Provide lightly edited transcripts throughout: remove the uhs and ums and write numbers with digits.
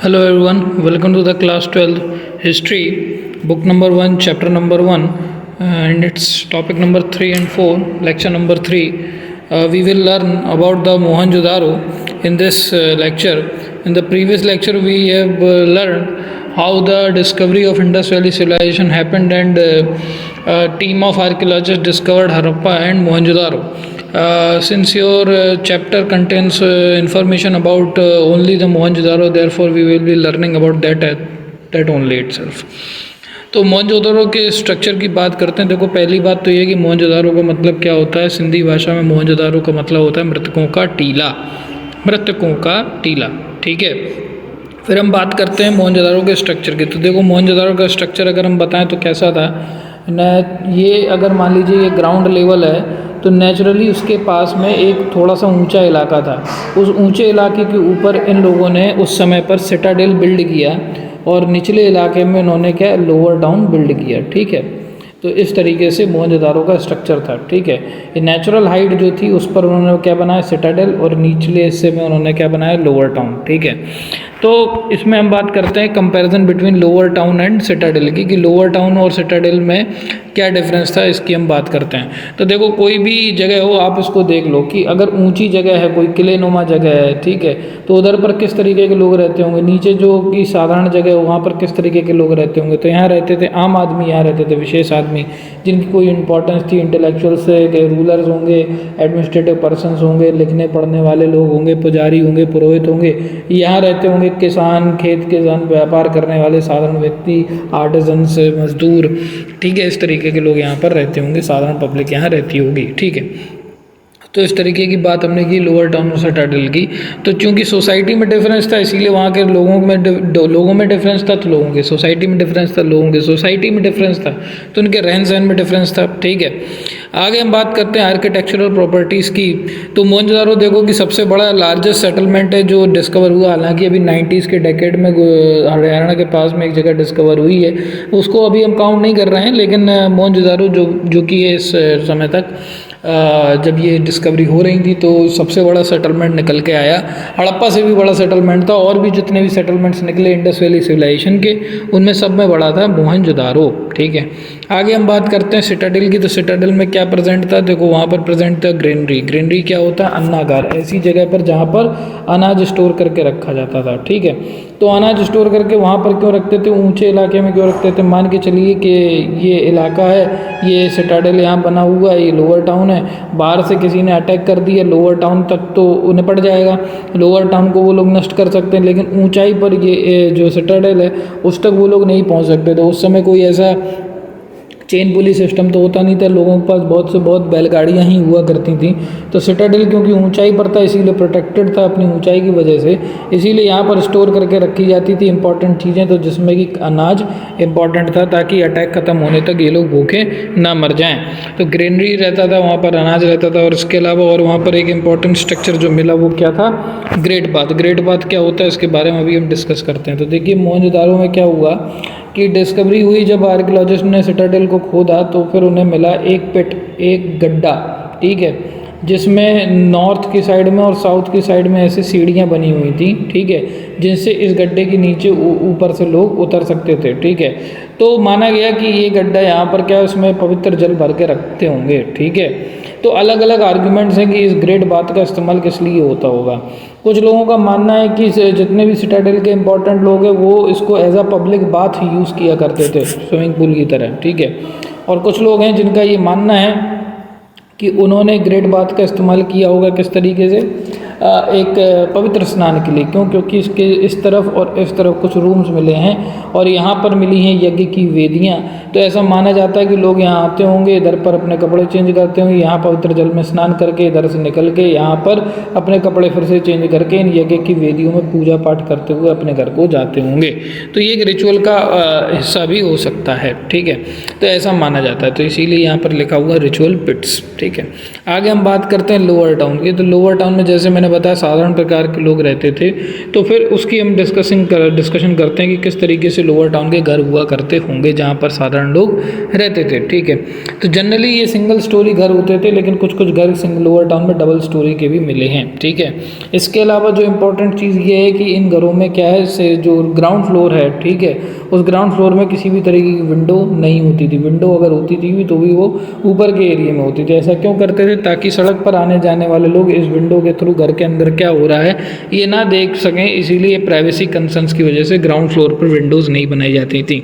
Hello everyone, welcome to the class 12 history book number 1 chapter number 1 and its topic number 3 and 4 lecture number 3. We will learn about the Mohenjo-Daro in this lecture. In the previous lecture we have learned how the discovery of Indus Valley civilization happened and a team of archaeologists discovered Harappa and Mohenjo-Daro. Since your chapter contains information about only the Mohenjo-Daro, therefore we will be learning about that only itself. तो मोहनजोदारो के structure की बात करते हैं। देखो, पहली बात तो ये कि मोहनजोदारो का मतलब क्या होता है। सिंधी भाषा में मोहनजोदारो का मतलब होता है मृतकों का टीला, मृतकों का टीला। ठीक है, फिर हम बात करते हैं मोहनजोदारो के स्ट्रक्चर की। तो देखो, मोहनजोदारो का स्ट्रक्चर अगर हम बताएं तो कैसा था न, ये अगर मान लीजिए ये ग्राउंड लेवल है तो नेचुरली उसके पास में एक थोड़ा सा ऊंचा इलाका था। उस ऊंचे इलाके के ऊपर इन लोगों ने उस समय पर सिटाडेल बिल्ड किया और निचले इलाके में उन्होंने क्या लोअर टाउन बिल्ड किया। ठीक है, तो इस तरीके से मोहनजोदारो का स्ट्रक्चर था। ठीक है, ये नेचुरल हाइट जो थी उस पर उन्होंने क्या बनाया सिटाडेल और निचले हिस्से में उन्होंने क्या बनाया लोअर टाउन। ठीक है, तो इसमें हम बात करते हैं comparison between lower town and Citadel की, कि लोअर टाउन और सिटाडेल में क्या डिफरेंस था, इसकी हम बात करते हैं। तो देखो, कोई भी जगह हो आप इसको देख लो कि अगर ऊंची जगह है, कोई किलेनुमा जगह है, ठीक है, तो उधर पर किस तरीके के लोग रहते होंगे। नीचे जो कि साधारण जगह हो वहाँ पर किस तरीके के लोग रहते होंगे। तो यहाँ रहते थे आम आदमी, यहाँ रहते थे विशेष आदमी जिनकी कोई इंपॉर्टेंस थी। इंटेलेक्चुअल्स, रूलर्स होंगे, एडमिनिस्ट्रेटिव पर्सनस होंगे, लिखने पढ़ने वाले लोग होंगे, पुजारी होंगे, पुरोहित होंगे। यहाँ रहते होंगे किसान, खेत किसान, व्यापार करने वाले साधारण व्यक्ति, आर्टिजन्स, मजदूर। ठीक है, इस तरीके के लोग यहाँ पर रहते होंगे, साधारण पब्लिक यहाँ रहती होगी। ठीक है, तो इस तरीके की बात हमने की लोअर टाउन और सिटाडेल की। तो चूंकि सोसाइटी में डिफरेंस था इसीलिए वहाँ के लोगों में डिफरेंस था, तो लोगों के सोसाइटी में डिफरेंस था, लोगों के सोसाइटी में डिफरेंस था, तो उनके रहन सहन में डिफरेंस था। ठीक है, आगे हम बात करते हैं आर्किटेक्चरल प्रॉपर्टीज़ की। तो मोहनजोदारो देखो कि सबसे बड़ा लार्जेस्ट सेटलमेंट है जो डिस्कवर हुआ। हालांकि अभी 90s के डेकेड में हरियाणा के पास में एक जगह डिस्कवर हुई है, उसको अभी हम काउंट नहीं कर रहे हैं, लेकिन मोहनजोदारो जो कि है इस समय तक जब ये डिस्कवरी हो रही थी तो सबसे बड़ा सेटलमेंट निकल के आया। हड़प्पा से भी बड़ा सेटलमेंट था, और भी जितने भी सेटलमेंट्स निकले इंडस वैली सिविलाइजेशन के, उनमें सब में बड़ा था मोहनजोदारो। ठीक है, आगे हम बात करते हैं सिटाडेल की। तो सिटाडेल में क्या प्रेजेंट था, देखो वहाँ पर प्रेजेंट था ग्रेनरी। ग्रेनरी क्या होता है, अन्नागार, ऐसी जगह पर जहाँ पर अनाज स्टोर करके रखा जाता था। ठीक है, तो अनाज स्टोर करके वहाँ पर क्यों रखते थे, ऊंचे इलाके में क्यों रखते थे। मान के चलिए कि ये इलाका है, ये सिटाडेल यहाँ बना हुआ है, ये लोअर टाउन है, बाहर से किसी ने अटैक कर दिया लोअर टाउन तक तो उन्हें पड़ जाएगा, लोअर टाउन को वो लोग नष्ट कर सकते हैं, लेकिन ऊंचाई पर ये जो सिटाडेल है उस तक वो लोग नहीं पहुँच सकते। तो उस समय कोई ऐसा चेन पुलिस सिस्टम तो होता नहीं था, लोगों के पास बहुत से बहुत बैलगाड़ियाँ ही हुआ करती थी। तो सिटाडेल क्योंकि ऊंचाई पर था इसीलिए प्रोटेक्टेड था अपनी ऊंचाई की वजह से, इसीलिए यहाँ पर स्टोर करके रखी जाती थी इंपॉर्टेंट चीज़ें, तो जिसमें कि अनाज इंपॉर्टेंट था ताकि अटैक ख़त्म होने तक ये लोग भूखे ना मर जाएँ। तो ग्रेनरी रहता था, वहाँ पर अनाज रहता था, और इसके अलावा और वहाँ पर एक इंपॉर्टेंट स्ट्रक्चर जो मिला वो क्या था, ग्रेट बाथ। ग्रेट बाथ क्या होता है इसके बारे में अभी हम डिस्कस करते हैं। तो देखिए, मोहनजोदारो में क्या हुआ कि डिस्कवरी हुई जब आर्कियोलॉजिस्ट ने सिटाडेल को खोदा तो फिर उन्हें मिला एक पिट, एक गड्ढा। ठीक है, जिसमें नॉर्थ की साइड में और साउथ की साइड में ऐसे सीढ़ियाँ बनी हुई थी। ठीक है, जिनसे इस गड्ढे के नीचे ऊपर से लोग उतर सकते थे। ठीक है, तो माना गया कि ये गड्ढा यहाँ पर क्या उसमें पवित्र जल भर के रखते होंगे। ठीक है, तो अलग अलग आर्ग्यूमेंट्स हैं कि इस ग्रेट बाथ का इस्तेमाल किस लिए होता होगा। कुछ लोगों का मानना है कि जितने भी सिटाडेल के इंपॉर्टेंट लोग हैं वो इसको as a public bath use किया करते थे, स्विमिंग पूल की तरह। ठीक है, और कुछ लोग हैं जिनका ये मानना है कि उन्होंने ग्रेट बाथ का इस्तेमाल किया होगा किस तरीके से, एक पवित्र स्नान के लिए। क्यों, क्योंकि इसके इस तरफ और इस तरफ कुछ रूम्स मिले हैं और यहाँ पर मिली हैं यज्ञ की वेदियाँ। तो ऐसा माना जाता है कि लोग यहाँ आते होंगे, इधर पर अपने कपड़े चेंज करते होंगे, यहाँ पवित्र जल में स्नान करके इधर से निकल के यहाँ पर अपने कपड़े फिर से चेंज करके इन यज्ञ की वेदियों में पूजा पाठ करते हुए अपने घर को जाते होंगे। तो ये एक रिचुअल का हिस्सा भी हो सकता है। ठीक है, तो ऐसा माना जाता है, तो इसीलिए यहाँ पर लिखा हुआ रिचुअल पिट्स। ठीक है, आगे हम बात करते हैं लोअर टाउन की। तो लोअर टाउन में जैसे मैंने बताया साधारण प्रकार के लोग रहते थे। तो फिर उसकी हम डिस्कशन करते हैं कि किस तरीके से लोअर टाउन के घर हुआ करते होंगे जहाँ पर साधारण लोग रहते थे। ठीक है, तो जनरली ये सिंगल स्टोरी घर होते थे, लेकिन कुछ कुछ घर लोअर टाउन में डबल स्टोरी के भी मिले हैं। ठीक है, इसके अलावा जो इम्पोर्टेंट चीज़ ये है कि इन घरों में क्या है से जो ग्राउंड फ्लोर है, ठीक है, उस ग्राउंड फ्लोर में किसी भी तरीके की विंडो नहीं होती थी। विंडो अगर होती थी भी तो भी वो ऊपर के एरिया में होती थी। ऐसा क्यों करते थे? ताकि सड़क पर आने जाने वाले लोग इस विंडो के थ्रू घर के अंदर क्या हो रहा है ये ना देख सकें, इसीलिए प्राइवेसी कंसर्न्स की वजह से ग्राउंड फ्लोर पर विंडोज़ नहीं बनाई जाती थी।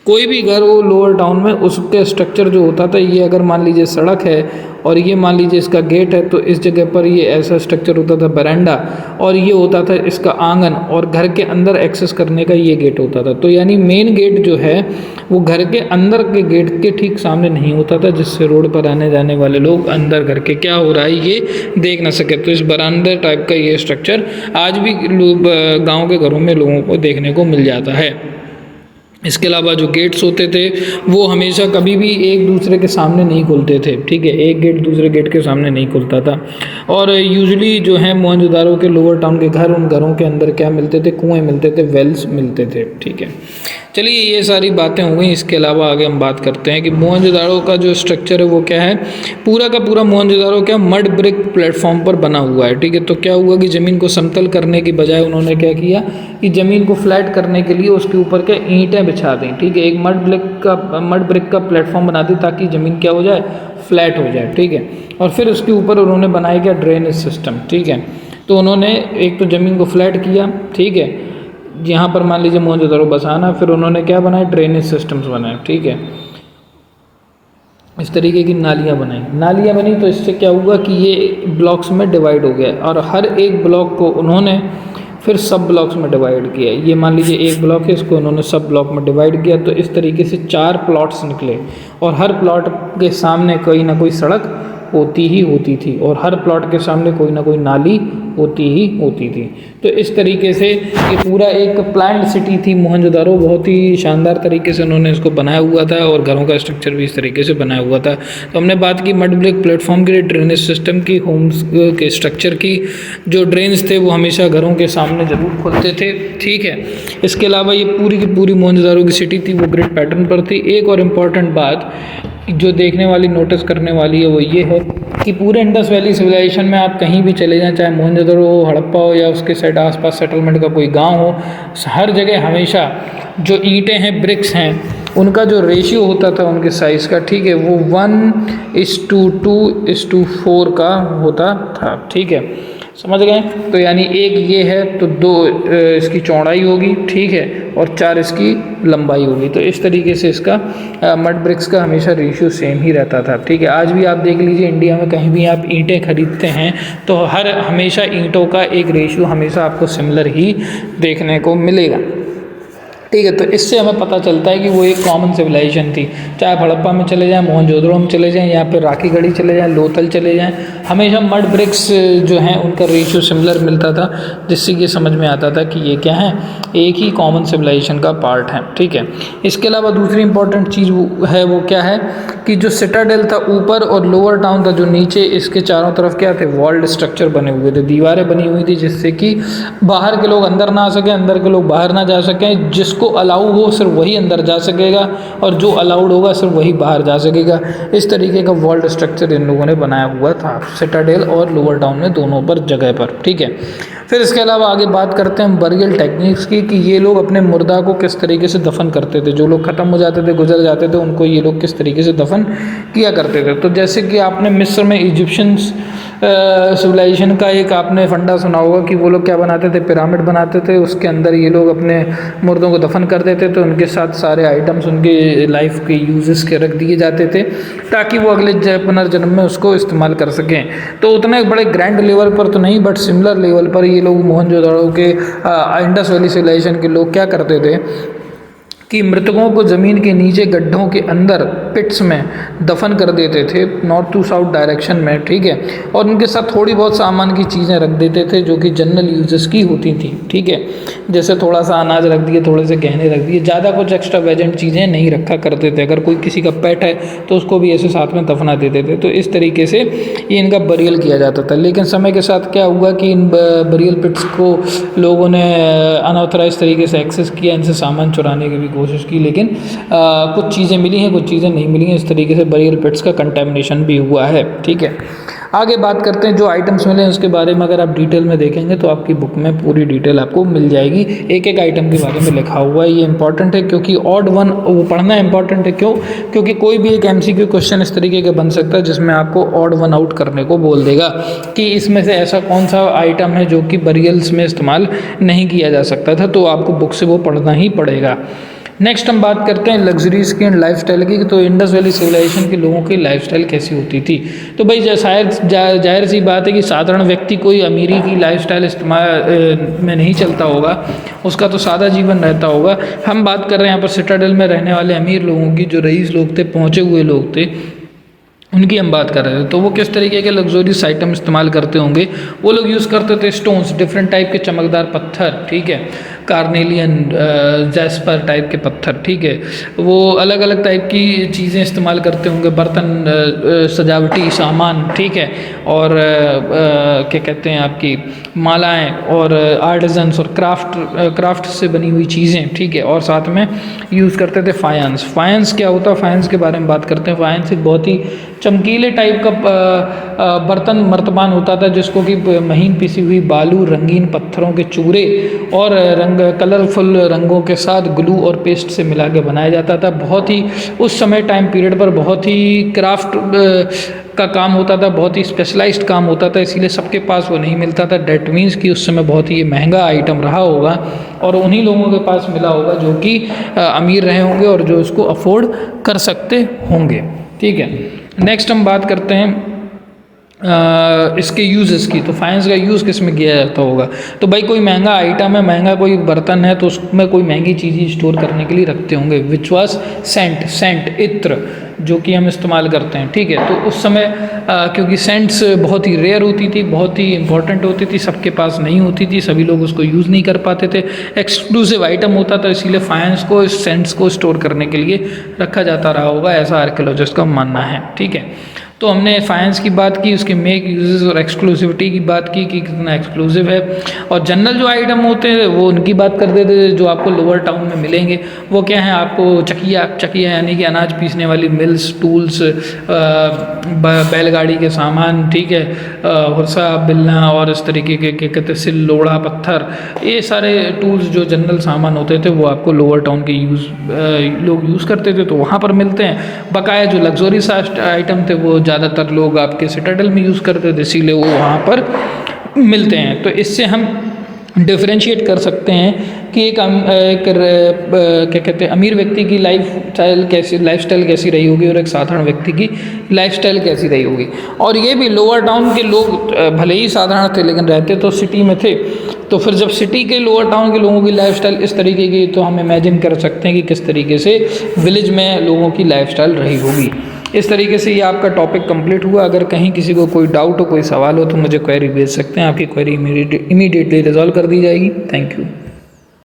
कोई भी घर हो लोअर टाउन में, उसके स्ट्रक्चर जो होता था, ये अगर मान लीजिए सड़क है और ये मान लीजिए इसका गेट है, तो इस जगह पर ये ऐसा स्ट्रक्चर होता था बरांडा, और ये होता था इसका आंगन, और घर के अंदर एक्सेस करने का ये गेट होता था। तो यानी मेन गेट जो है वो घर के अंदर के गेट के ठीक सामने नहीं होता था, जिससे रोड पर आने जाने वाले लोग अंदर घर के क्या हो रहा है ये देख ना सके। तो इस बरामदे टाइप का ये स्ट्रक्चर आज भी गाँव के घरों में लोगों को देखने को मिल जाता है। इसके अलावा जो गेट्स होते थे वो हमेशा कभी भी एक दूसरे के सामने नहीं खुलते थे। ठीक है, एक गेट दूसरे गेट के सामने नहीं खुलता था। और यूजुअली जो है मोहनजोदारो के लोअर टाउन के घर, उन घरों के अंदर क्या मिलते थे? कुएं मिलते थे, वेल्स मिलते थे। ठीक है, चलिए ये सारी बातें हो गई। इसके अलावा आगे हम बात करते हैं कि मोहनजोदारो का जो स्ट्रक्चर है वो क्या है। पूरा का पूरा मोहनजोदारो क्या मड ब्रिक प्लेटफॉर्म पर बना हुआ है। ठीक है, तो क्या हुआ कि ज़मीन को समतल करने की बजाय उन्होंने क्या किया कि ज़मीन को फ्लैट करने के लिए उसके ऊपर क्या ईंटें बिछा दी। ठीक है, एक मड ब्रिक का प्लेटफॉर्म बना दी ताकि ज़मीन क्या हो जाए? फ्लैट हो जाए। ठीक है, और फिर उसके ऊपर उन्होंने बनाया क्या? Drainage system. ठीक है, तो उन्होंने एक तो ज़मीन को फ्लैट किया, ठीक है, यहाँ पर मान लीजिए मोहनजोदारो बसाना, फिर उन्होंने क्या बनाए? ड्रेनेज सिस्टम्स बनाए। ठीक है, इस तरीके की नालियाँ बनाई। नालियाँ बनी तो इससे क्या हुआ कि ये ब्लॉक्स में डिवाइड हो गया, और हर एक ब्लॉक को उन्होंने फिर सब ब्लॉक्स में डिवाइड किया। ये मान लीजिए एक ब्लॉक है, इसको उन्होंने सब ब्लॉक में डिवाइड किया, तो इस तरीके से 4 प्लॉट्स निकले, और हर प्लॉट के सामने कोई ना कोई सड़क होती ही होती थी, और हर प्लॉट के सामने कोई ना कोई नाली होती ही होती थी। तो इस तरीके से ये पूरा एक प्लान्ड सिटी थी मोहनजोदारो। बहुत ही शानदार तरीके से उन्होंने इसको बनाया हुआ था, और घरों का स्ट्रक्चर भी इस तरीके से बनाया हुआ था। तो हमने बात की मड ब्रिक प्लेटफॉर्म के लिए, ड्रेनेज सिस्टम की, होम्स के स्ट्रक्चर की। जो ड्रेन्स थे वो हमेशा घरों के सामने ज़रूर खुलते थे। ठीक है, इसके अलावा ये पूरी की पूरी मोहनजोदारो की सिटी थी वो ग्रिड पैटर्न पर थी। एक और इम्पॉर्टेंट बात जो देखने वाली, नोटिस करने वाली है, वो ये है कि पूरे इंडस वैली सिविलाइजेशन में आप कहीं भी चले जाएं, चाहे मोहनजोदड़ो हो, हड़प्पा हो, या उसके साइड आसपास सेटलमेंट का कोई गांव हो, हर जगह हमेशा जो ईंटें हैं, ब्रिक्स हैं, उनका जो रेशियो होता था उनके साइज़ का, ठीक है, वो 1:2:4 का होता था। ठीक है, समझ गए? तो यानी एक ये है तो 2 इसकी चौड़ाई होगी, ठीक है, और 4 इसकी लंबाई होगी। तो इस तरीके से इसका मड ब्रिक्स का हमेशा रेशियो सेम ही रहता था। ठीक है, आज भी आप देख लीजिए इंडिया में कहीं भी आप ईंटें खरीदते हैं तो हमेशा ईंटों का एक रेशियो हमेशा आपको सिमिलर ही देखने को मिलेगा। ठीक है, तो इससे हमें पता चलता है कि वो एक कॉमन सिविलाइजेशन थी। चाहे आप हड़प्पा में चले जाएं, मोहनजोदड़ो में चले जाएं, या फिर राखीगढ़ी चले जाएं, लोथल चले जाएं, हमेशा मड ब्रिक्स जो हैं उनका रेशियो सिमिलर मिलता था, जिससे ये समझ में आता था कि ये क्या है, एक ही कॉमन सिविलाइजेशन का पार्ट है। ठीक है, इसके अलावा दूसरी इंपॉर्टेंट चीज़ है वो क्या है कि जो सिटाडेल था ऊपर और लोअर टाउन था जो नीचे, इसके चारों तरफ क्या थे? वॉल्ड स्ट्रक्चर बने हुए थे, दीवारें बनी हुई थी, जिससे कि बाहर के लोग अंदर ना आ सकें, अंदर के लोग बाहर ना जा सकें। जिसको अलाउ हो सिर्फ वही अंदर जा सकेगा, और जो अलाउड होगा सिर्फ वही बाहर जा सकेगा। इस तरीके का वॉल्ड स्ट्रक्चर इन लोगों ने बनाया हुआ था सिटाडेल और लोअर टाउन में, दोनों पर जगह पर। ठीक है, फिर इसके अलावा आगे बात करते हैं बरियल टेक्निक्स की, कि ये लोग अपने मुर्दा को किस तरीके से दफन करते थे। जो लोग ख़त्म हो जाते थे, गुजर जाते थे, उनको ये लोग किस तरीके से दफन किया करते थे। तो जैसे कि आपने मिस्र में इजिप्शियंस सिविलाइजेशन का एक आपने फंडा सुना होगा कि वो लोग क्या बनाते थे? पिरामिड बनाते थे, उसके अंदर ये लोग अपने मुर्दों को दफन कर देते थे, उनके साथ सारे आइटम्स उनके लाइफ के यूजेस के रख दिए जाते थे, ताकि वो अगले पुनर्जन्म में उसको इस्तेमाल कर सकें। तो उतने बड़े ग्रैंड लेवल पर तो नहीं, बट सिमिलर लेवल पर ये लोग मोहनजोदड़ो के इंडस वैली सिविलाइजेशन के लोग क्या करते थे कि मृतकों को ज़मीन के नीचे गड्ढों के अंदर पिट्स में दफन कर देते थे नॉर्थ टू साउथ डायरेक्शन में, ठीक है। और उनके साथ थोड़ी बहुत सामान की चीज़ें रख देते थे जो कि जनरल यूजेस की होती थी, ठीक है। जैसे थोड़ा सा अनाज रख दिए, थोड़े से गहने रख दिए, ज़्यादा कुछ एक्स्ट्रा वेजेंट चीज़ें नहीं रखा करते थे। अगर कोई किसी का पेट है तो उसको भी ऐसे साथ में दफना देते थे। तो इस तरीके से ये इनका बरियल किया जाता था। लेकिन समय के साथ क्या हुआ कि इन बरियल पिट्स को लोगों ने अनऑथराइज तरीके से एक्सेस किया, इनसे सामान चुराने की भी कोशिश की, लेकिन कुछ चीज़ें मिली हैं, कुछ चीज़ें नहीं मिली हैं। इस तरीके से बरियल पिट्स का कंटेमिनेशन भी हुआ है, ठीक है। आगे बात करते हैं जो आइटम्स मिले हैं उसके बारे में। अगर आप डिटेल में देखेंगे तो आपकी बुक में पूरी डिटेल आपको मिल जाएगी, एक एक आइटम के बारे में लिखा हुआ है। ये इंपॉर्टेंट है क्योंकि ऑड वन वो पढ़ना इंपॉर्टेंट है। क्यों? क्योंकि कोई भी एक एमसीक्यू क्वेश्चन इस तरीके का बन सकता है जिसमें आपको ऑड वन आउट करने को बोल देगा कि इसमें से ऐसा कौन सा आइटम है जो कि बरियल्स में इस्तेमाल नहीं किया जा सकता था, तो आपको बुक से वो पढ़ना ही पड़ेगा। नेक्स्ट हम बात करते हैं लग्जरीज की एंड लाइफस्टाइल की। तो इंडस वैली सिविलाइजेशन के लोगों की लाइफस्टाइल कैसी होती थी? तो भाई शायद जाहिर सी बात है कि साधारण व्यक्ति कोई अमीरी की लाइफस्टाइल इस्तेमाल में नहीं चलता होगा, उसका तो सादा जीवन रहता होगा। हम बात कर रहे हैं यहाँ पर सिटाडेल में रहने वाले अमीर लोगों की, जो रईस लोग थे, पहुँचे हुए लोग थे, उनकी हम बात कर रहे थे। तो वो किस तरीके के लग्जरियस आइटम इस्तेमाल करते होंगे? वो लोग यूज़ करते थे स्टोन्स, डिफरेंट टाइप के चमकदार पत्थर, ठीक है, कार्नेलियन, जैस्पर टाइप के पत्थर, ठीक है। वो अलग अलग टाइप की चीज़ें इस्तेमाल करते होंगे, बर्तन, सजावटी सामान, ठीक है, और क्या कहते हैं आपकी मालाएं और आर्टिजन्स और क्राफ्ट से बनी हुई चीज़ें, ठीक है। और साथ में यूज़ करते थे फायंस। फायंस क्या होता है? फायंस के बारे में बात करते हैं। फायंस एक बहुत ही चमकीले टाइप का बर्तन मर्तबान होता था जिसको कि महीन पिसी हुई बालू, रंगीन पत्थरों के चूरे और कलरफुल रंगों के साथ ग्लू और पेस्ट से मिला के बनाया जाता था। बहुत ही उस समय टाइम पीरियड पर बहुत ही क्राफ्ट का काम होता था, बहुत ही स्पेशलाइज्ड काम होता था, इसीलिए सबके पास वो नहीं मिलता था। डैट मीन्स कि उस समय बहुत ही महंगा आइटम रहा होगा और उन्हीं लोगों के पास मिला होगा जो कि अमीर रहे होंगे और जो इसको अफोर्ड कर सकते होंगे, ठीक है। नेक्स्ट हम बात करते हैं इसके यूजेस की। तो फाइनेंस का यूज़ किस में किया जाता होगा? तो भाई कोई महंगा आइटम है, महंगा कोई बर्तन है, तो उसमें कोई महंगी चीज़ स्टोर करने के लिए रखते होंगे। विच वॉज सेंट, इत्र, जो कि हम इस्तेमाल करते हैं, ठीक है। तो उस समय क्योंकि सेंट्स बहुत ही रेयर होती थी, बहुत ही इंपॉर्टेंट होती थी, सबके पास नहीं होती थी, सभी लोग उसको यूज़ नहीं कर पाते थे, एक्सक्लूसिव आइटम होता था, इसीलिए फाइनेंस को, सेंट्स को स्टोर करने के लिए रखा जाता रहा होगा, ऐसा आर्कियोलॉजिस्ट का मानना है, ठीक है। तो हमने फाइनेंस की बात की, उसके मेक यूजेस और एक्सक्लूसिविटी की बात की कि कितना एक्सक्लूसिव है। और जनरल जो आइटम होते हैं वो उनकी बात कर देते थे जो आपको लोअर टाउन में मिलेंगे। वो क्या है? आपको चकिया यानी कि अनाज पीसने वाली मिल्स, टूल्स, बैलगाड़ी के सामान, ठीक है, हुरसा, बिल्ला और इस तरीके के कहते सिल, लोढ़ा, पत्थर, ये सारे टूल्स जो जनरल सामान होते थे वो आपको लोअर टाउन के लोग यूज़ करते थे, तो वहाँ पर मिलते हैं। बकाया जो लग्जरीज आइटम थे वो ज़्यादातर लोग आपके सिटाडेल में यूज़ करते थे, इसीलिए वो वहाँ पर मिलते हैं। तो इससे हम डिफरेंशिएट कर सकते हैं कि क्या कहते हैं, अमीर व्यक्ति की लाइफस्टाइल कैसी रही होगी और एक साधारण व्यक्ति की लाइफस्टाइल कैसी रही होगी। और ये भी लोअर टाउन के लोग भले ही साधारण थे लेकिन रहते तो सिटी में थे, तो फिर जब सिटी के लोअर टाउन के लोगों की लाइफस्टाइल इस तरीके की, तो हम इमेजिन कर सकते हैं कि किस तरीके से विलेज में लोगों की लाइफस्टाइल रही होगी। इस तरीके से ये आपका टॉपिक कंप्लीट हुआ। अगर कहीं किसी को कोई डाउट हो, कोई सवाल हो, तो मुझे क्वेरी भेज सकते हैं, आपकी क्वेरी इमीडिएटली रिजॉल्व कर दी जाएगी। Thank you.